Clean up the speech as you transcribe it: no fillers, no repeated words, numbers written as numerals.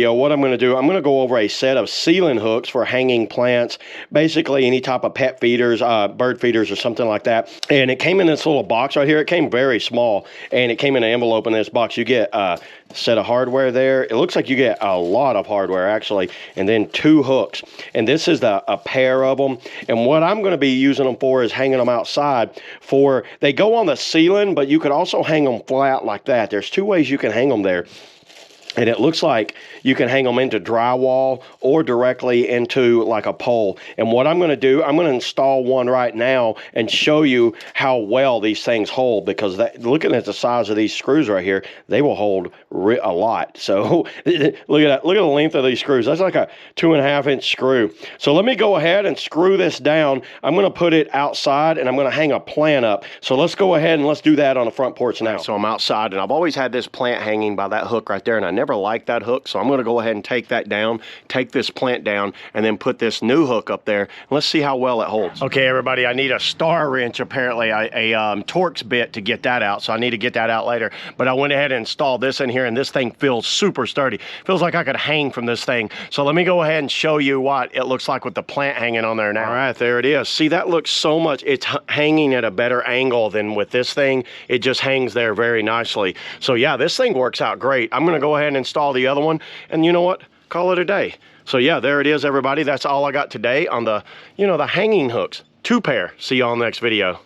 What I'm going to do, I'm going to go over a set of ceiling hooks for hanging plants, basically any type of pet feeders, bird feeders or something like that. And it came in this little box right here. It came very small, and it came in an envelope in this box. You get a set of hardware there. It looks like you get a lot of hardware actually, and then 2 hooks. And this is a pair of them. And what I'm going to be using them for is hanging them outside. They go on the ceiling, but you could also hang them flat like that. There's 2 ways you can hang them there. And it looks like you can hang them into drywall or directly into like a pole. And what I'm going to do, I'm going to install one right now and show you how well these things hold, because looking at the size of these screws right here, they will hold a lot. So look at that. Look at the length of these screws. That's like a 2.5-inch screw. So let me go ahead and screw this down. I'm going to put it outside and I'm going to hang a plant up. So let's go ahead and let's do that on the front porch now. So I'm outside and I've always had this plant hanging by that hook right there, and I never liked that hook. So I'm going to go ahead and take that down, take this plant down, and then put this new hook up there. Let's see how well it holds. Okay, everybody, I need a star wrench, apparently, a Torx bit to get that out. So I need to get that out later. But I went ahead and installed this in here, and this thing feels super sturdy. Feels like I could hang from this thing. So let me go ahead and show you what it looks like with the plant hanging on there now. All right, there it is. See, that looks so much, it's hanging at a better angle than with this thing. It just hangs there very nicely. So yeah, this thing works out great. I'm gonna go ahead and install the other one, and you know what? Call it a day. So yeah, there it is, everybody. That's all I got today on the, the hanging hooks. 2 pair. See you all in the next video.